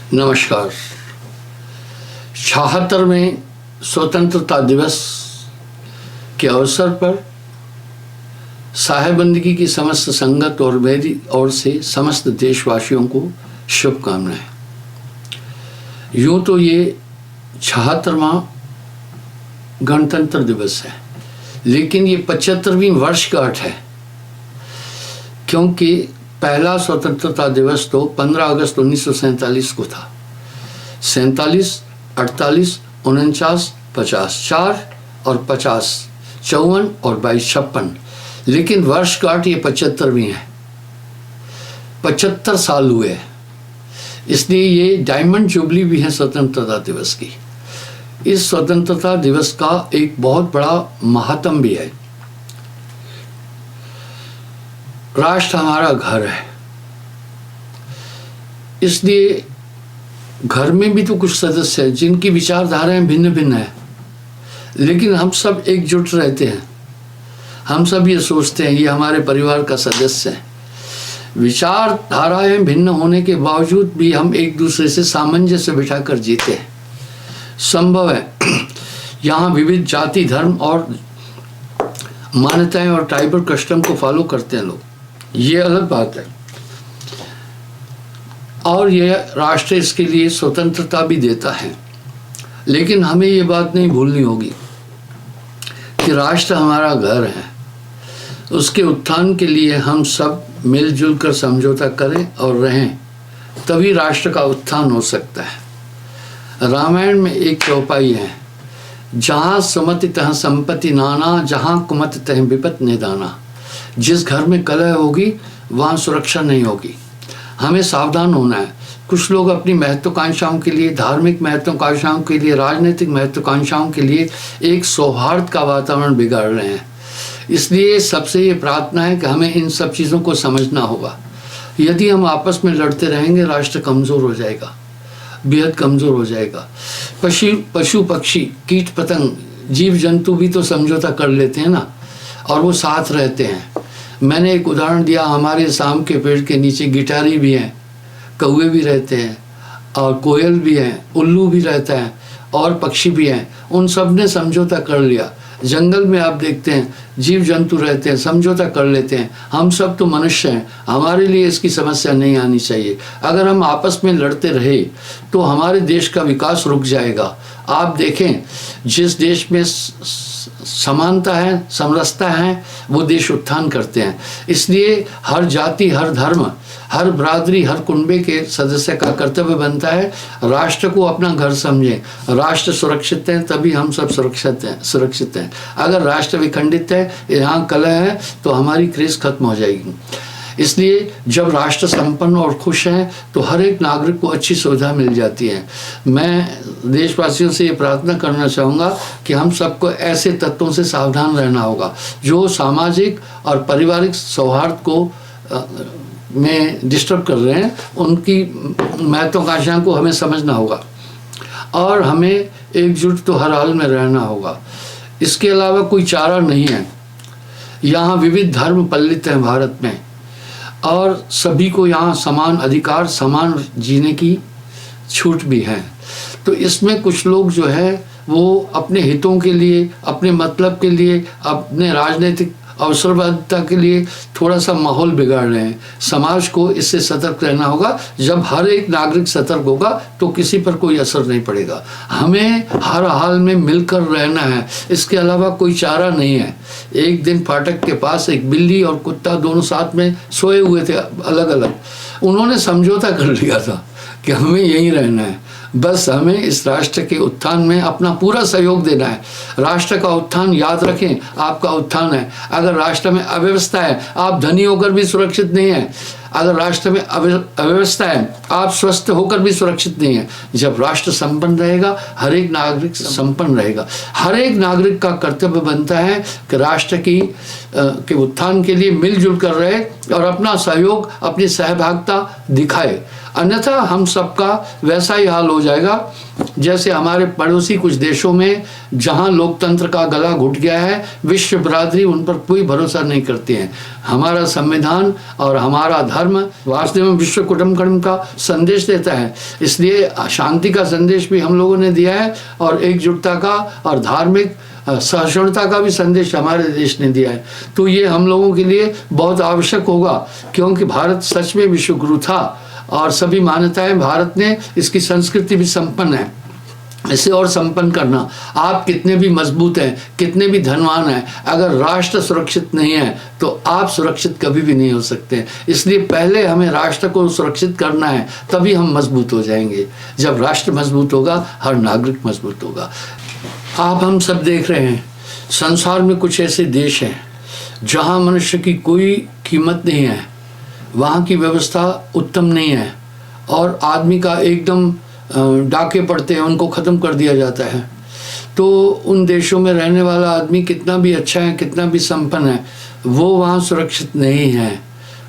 नमस्कार। 76वें स्वतंत्रता दिवस के अवसर पर साहेबंदगी की समस्त संगत और मेरी ओर से समस्त देशवासियों को शुभकामनाएं। यूँ तो ये 76वां गणतंत्र दिवस है, लेकिन ये 75वीं वर्षगांठ है, क्योंकि पहला स्वतंत्रता दिवस तो 15 अगस्त 1947 को था। 47, 48, 49, 50, 4 और 50, 54 और 22, 56, लेकिन वर्षगांठ ये 75वीं है। 75 साल हुए हैं, इसलिए ये डायमंड जुबली भी है स्वतंत्रता दिवस की। इस स्वतंत्रता दिवस का एक बहुत बड़ा महात्म भी है। राष्ट्र हमारा घर है, इसलिए घर में भी तो कुछ सदस्य हैं जिनकी विचारधाराएं भिन्न भिन्न है, लेकिन हम सब एकजुट रहते हैं। हम सब ये सोचते हैं ये हमारे परिवार का सदस्य है। विचारधाराएं भिन्न होने के बावजूद भी हम एक दूसरे से सामंजस्य बिठाकर जीते हैं। संभव है यहाँ विविध जाति, धर्म और मान्यताएं और ट्राइबल कस्टम को फॉलो करते हैं लोग, ये अलग बात है। और ये राष्ट्र इसके लिए स्वतंत्रता भी देता है, लेकिन हमें ये बात नहीं भूलनी होगी कि राष्ट्र हमारा घर है। उसके उत्थान के लिए हम सब मिलजुल कर समझौता करें और रहें, तभी राष्ट्र का उत्थान हो सकता है। रामायण में एक चौपाई है, जहाँ सुमति तह संपत्ति नाना, जहाँ कुमति तह विपत निदाना। जिस घर में कलह होगी वहाँ सुरक्षा नहीं होगी। हमें सावधान होना है। कुछ लोग अपनी महत्वाकांक्षाओं के लिए, धार्मिक महत्वाकांक्षाओं के लिए, राजनीतिक महत्वाकांक्षाओं के लिए एक सौहार्द का वातावरण बिगाड़ रहे हैं। इसलिए सबसे ये प्रार्थना है कि हमें इन सब चीज़ों को समझना होगा। यदि हम आपस में लड़ते रहेंगे, राष्ट्र कमज़ोर हो जाएगा, बेहद कमज़ोर हो जाएगा। पशु पक्षी, कीट पतंग, जीव जंतु भी तो समझौता कर लेते हैं ना, और वो साथ रहते हैं। मैंने एक उदाहरण दिया, हमारे साम के पेड़ के नीचे गिटारी भी हैं, कौवे भी रहते हैं, और कोयल भी हैं, उल्लू भी रहता है, और पक्षी भी हैं। उन सब ने समझौता कर लिया। जंगल में आप देखते हैं जीव जंतु रहते हैं, समझौता कर लेते हैं। हम सब तो मनुष्य हैं, हमारे लिए इसकी समस्या नहीं आनी चाहिए। अगर हम आपस में लड़ते रहे तो हमारे देश का विकास रुक जाएगा। आप देखें, जिस देश में समानता है, समरसता है, वो देश उत्थान करते हैं। इसलिए हर जाति, हर धर्म, हर बरादरी, हर कुनबे के सदस्य का कर्तव्य बनता है राष्ट्र को अपना घर समझें। राष्ट्र सुरक्षित है तभी हम सब सुरक्षित हैं। अगर राष्ट्र विखंडित है, यहाँ कलह है, तो हमारी क्रेज़ खत्म हो जाएगी। इसलिए जब राष्ट्र संपन्न और खुश है तो हर एक नागरिक को अच्छी सुविधा मिल जाती है। मैं देशवासियों से ये प्रार्थना करना चाहूँगा कि हम सबको ऐसे तत्वों से सावधान रहना होगा जो सामाजिक और पारिवारिक सौहार्द को में डिस्टर्ब कर रहे हैं। उनकी महत्वाकांक्षाओं को हमें समझना होगा और हमें एकजुट तो हर हाल में रहना होगा। इसके अलावा कोई चारा नहीं है। यहाँ विविध धर्म पल्लित हैं भारत में, और सभी को यहाँ समान अधिकार, समान जीने की छूट भी है। तो इसमें कुछ लोग जो है वो अपने हितों के लिए, अपने मतलब के लिए, अपने राजनीतिक अवसरवादिता के लिए थोड़ा सा माहौल बिगाड़ रहे हैं। समाज को इससे सतर्क रहना होगा। जब हर एक नागरिक सतर्क होगा तो किसी पर कोई असर नहीं पड़ेगा। हमें हर हाल में मिलकर रहना है, इसके अलावा कोई चारा नहीं है। एक दिन फाटक के पास एक बिल्ली और कुत्ता दोनों साथ में सोए हुए थे, अलग अलग। उन्होंने समझौता कर लिया था कि हमें यहीं रहना है, बस हमें इस राष्ट्र के उत्थान में अपना पूरा सहयोग देना है। राष्ट्र का उत्थान, याद रखें, आपका उत्थान है। अगर राष्ट्र में अव्यवस्था है, आप धनी होकर भी सुरक्षित नहीं हैं। अगर राष्ट्र में अव्यवस्था है, आप स्वस्थ होकर भी सुरक्षित नहीं है। जब राष्ट्र संपन्न रहेगा, हर एक नागरिक संपन्न रहेगा। हर एक नागरिक का कर्तव्य बनता है कि राष्ट्र के उत्थान के लिए मिलजुल कर रहे और अपना सहयोग, अपनी सहभागिता दिखाए। अन्यथा हम सबका वैसा ही हाल हो जाएगा जैसे हमारे पड़ोसी कुछ देशों में, जहां लोकतंत्र का गला घुट गया है। विश्व बरादरी उन पर कोई भरोसा नहीं करती है। हमारा संविधान और हमारा धर्म धर्म वासुदेव विश्व कुटुम्बकम् का संदेश देता है, इसलिए शांति का संदेश भी हम लोगों ने दिया है और एकजुटता का और धार्मिक सहिष्णुता का भी संदेश हमारे देश ने दिया है। तो ये हम लोगों के लिए बहुत आवश्यक होगा, क्योंकि भारत सच में विश्व गुरु था और सभी मान्यताएं भारत ने, इसकी संस्कृति भी संपन्न है। इसे और संपन्न करना, आप कितने भी मजबूत हैं, कितने भी धनवान हैं, अगर राष्ट्र सुरक्षित नहीं है तो आप सुरक्षित कभी भी नहीं हो सकते। इसलिए पहले हमें राष्ट्र को सुरक्षित करना है, तभी हम मजबूत हो जाएंगे। जब राष्ट्र मजबूत होगा, हर नागरिक मजबूत होगा। आप हम सब देख रहे हैं, संसार में कुछ ऐसे देश हैं जहां मनुष्य की कोई कीमत नहीं है, वहाँ की व्यवस्था उत्तम नहीं है और आदमी का एकदम डाके पड़ते हैं, उनको ख़त्म कर दिया जाता है। तो उन देशों में रहने वाला आदमी कितना भी अच्छा है, कितना भी संपन्न है, वो वहाँ सुरक्षित नहीं है।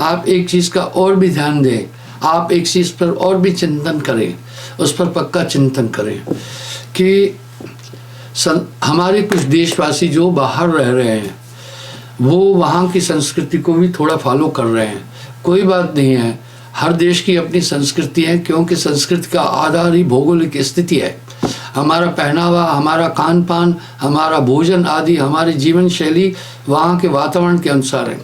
आप एक चीज़ का और भी ध्यान दें, आप एक चीज़ पर और भी चिंतन करें, उस पर पक्का चिंतन करें कि हमारे कुछ देशवासी जो बाहर रह रहे हैं वो वहाँ की संस्कृति को भी थोड़ा फॉलो कर रहे हैं। कोई बात नहीं है, हर देश की अपनी संस्कृति है, क्योंकि संस्कृति का आधार ही भौगोलिक स्थिति है। हमारा पहनावा, हमारा खान पान, हमारा भोजन आदि, हमारी जीवन शैली वहाँ के वातावरण के अनुसार है।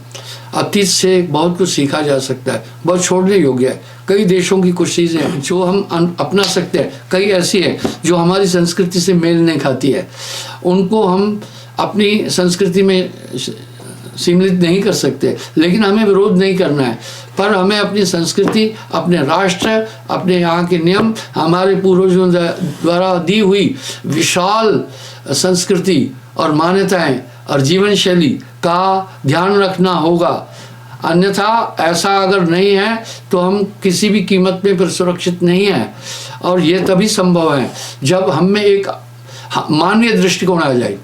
अतीत से बहुत कुछ सीखा जा सकता है, बहुत छोड़ने योग्य है। कई देशों की कुछ चीज़ें हैं जो हम अपना सकते हैं, कई ऐसी है जो हमारी संस्कृति से मेल नहीं खाती है, उनको हम अपनी संस्कृति में सीमित नहीं कर सकते। लेकिन हमें विरोध नहीं करना है, पर हमें अपनी संस्कृति, अपने राष्ट्र, अपने यहाँ के नियम, हमारे पूर्वजों द्वारा दी हुई विशाल संस्कृति और मान्यताएं और जीवन शैली का ध्यान रखना होगा। अन्यथा ऐसा अगर नहीं है तो हम किसी भी कीमत में फिर सुरक्षित नहीं है। और ये तभी संभव है जब हम में एक मानवीय दृष्टिकोण आ जाए,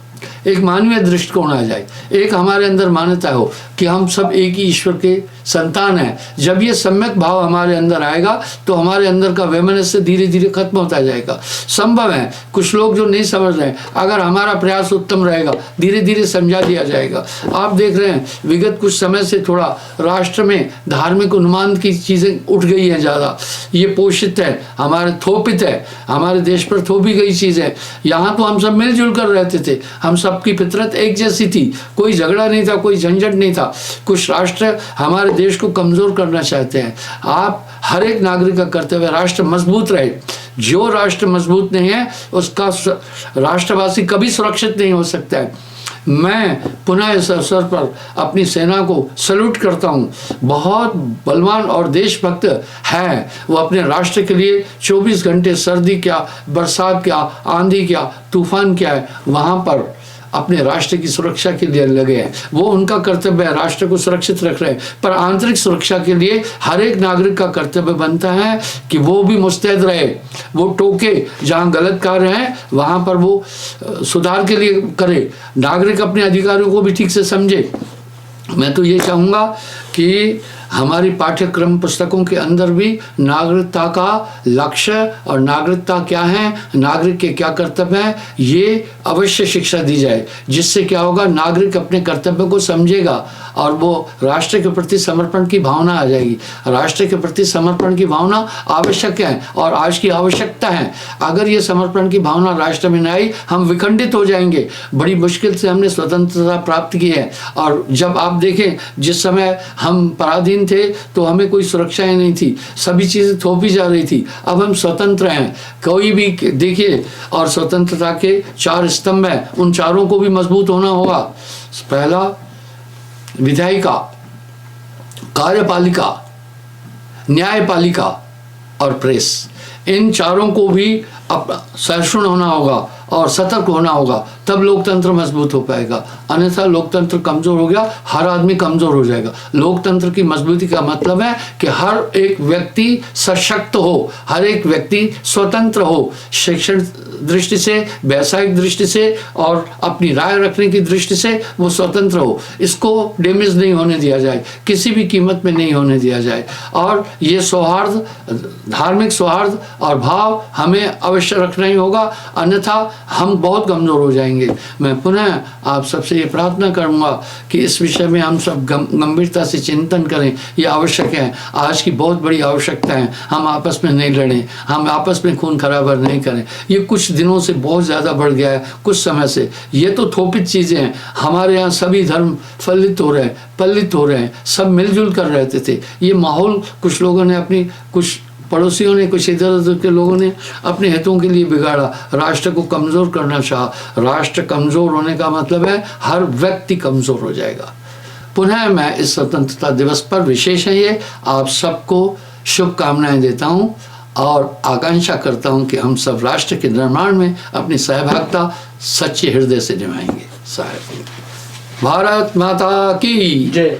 एक मानवीय दृष्टिकोण आ जाए, एक हमारे अंदर मान्यता हो कि हम सब एक ही ईश्वर के संतान हैं। जब ये सम्यक भाव हमारे अंदर आएगा तो हमारे अंदर का वैमनस्य धीरे धीरे खत्म होता जाएगा। संभव है, कुछ लोग जो नहीं समझ रहे हैं, अगर हमारा प्रयास उत्तम रहेगा धीरे धीरे समझा दिया जाएगा। आप देख रहे हैं विगत कुछ समय से थोड़ा राष्ट्र में धार्मिक उन्माद की चीज़ें उठ गई हैं ज़्यादा। ये पोषित है, हमारे थोपित है, हमारे देश पर थोपी गई चीज़ है। यहाँ तो हम सब मिलजुल कर रहते थे, हम सबकी फितरत एक जैसी थी, कोई झगड़ा नहीं था, कोई झंझट नहीं था। कुछ राष्ट्र हमारे देश को कमजोर करना चाहते हैं। आप हर एक नागरिक का कर्तव्य राष्ट्र मजबूत रहे। जो राष्ट्र मजबूत नहीं है उसका राष्ट्रवासी कभी सुरक्षित नहीं हो सकता है। मैं पुनः इस अवसर पर अपनी सेना को सल्यूट करता हूँ। बहुत बलवान और देशभक्त है वो, अपने राष्ट्र के लिए 24 घंटे सर्दी क्या, बरसात क्या, आंधी क्या, तूफान क्या है, वहाँ पर अपने राष्ट्र की सुरक्षा के लिए लगे हैं। वो उनका कर्तव्य है, राष्ट्र को सुरक्षित रख रहे हैं। पर आंतरिक सुरक्षा के लिए हर एक नागरिक का कर्तव्य बनता है कि वो भी मुस्तैद रहे, वो टोके जहाँ गलत कार्य हैं वहाँ पर वो सुधार के लिए करे, नागरिक अपने अधिकारियों को भी ठीक से समझे। मैं तो ये चाहूँगा कि हमारी पाठ्यक्रम पुस्तकों के अंदर भी नागरिकता का लक्ष्य और नागरिकता क्या है, नागरिक के क्या कर्तव्य हैं, ये अवश्य शिक्षा दी जाए। जिससे क्या होगा, नागरिक अपने कर्तव्य को समझेगा और वो राष्ट्र के प्रति समर्पण की भावना आ जाएगी। राष्ट्र के प्रति समर्पण की भावना आवश्यक है और आज की आवश्यकता है। अगर ये समर्पण की भावना राष्ट्र में न आई, हम विखंडित हो जाएंगे। बड़ी मुश्किल से हमने स्वतंत्रता प्राप्त की है और जब आप देखें जिस समय हम पराधीन थे तो हमें कोई सुरक्षा ही नहीं थी, सभी चीज़ें थोपी जा रही थी। अब हम स्वतंत्र हैं, कोई भी देखिए, और स्वतंत्रता के 4 स्तंभ हैं, उन चारों को भी मजबूत होना होगा। पहला विधायिका, कार्यपालिका, न्यायपालिका और प्रेस, इन चारों को भी सहिष्णु होना होगा और सतर्क होना होगा, तब लोकतंत्र मजबूत हो पाएगा। अन्यथा लोकतंत्र कमजोर हो गया, हर आदमी कमजोर हो जाएगा। लोकतंत्र की मजबूती का मतलब है कि हर एक व्यक्ति सशक्त हो, हर एक व्यक्ति स्वतंत्र हो, शिक्षण दृष्टि से, व्यावसायिक दृष्टि से और अपनी राय रखने की दृष्टि से वो स्वतंत्र हो। इसको डैमेज नहीं होने दिया जाए, किसी भी कीमत में नहीं होने दिया जाए। और ये सौहार्द, धार्मिक सौहार्द और भाव हमें अवश्य रखना ही होगा, अन्यथा हम बहुत कमज़ोर हो जाएंगे। मैं पुनः आप सबसे ये प्रार्थना करूँगा कि इस विषय में हम सब गंभीरता से चिंतन करें। ये आवश्यक है, आज की बहुत बड़ी आवश्यकता है। हम आपस में नहीं लड़ें, हम आपस में खून खराबा नहीं करें। ये कुछ दिनों से बहुत ज़्यादा बढ़ गया है, कुछ समय से। ये तो थोपित चीज़ें हैं। हमारे यहाँ सभी धर्म फलित हो रहे हैं, पल्लित हो रहे हैं, सब मिलजुल कर रहते थे। ये माहौल कुछ लोगों ने अपनी, कुछ पड़ोसियों ने, कुछ इधर उधर के लोगों ने अपने हितों के लिए बिगाड़ा, राष्ट्र को कमज़ोर करना चाहा। राष्ट्र कमज़ोर होने का मतलब है हर व्यक्ति कमज़ोर हो जाएगा। पुनः मैं इस स्वतंत्रता दिवस पर विशेष है ये आप सबको शुभकामनाएं देता हूँ और आकांक्षा करता हूँ कि हम सब राष्ट्र के निर्माण में अपनी सहभागिता सच्चे हृदय से निभाएंगे। भारत माता की जय।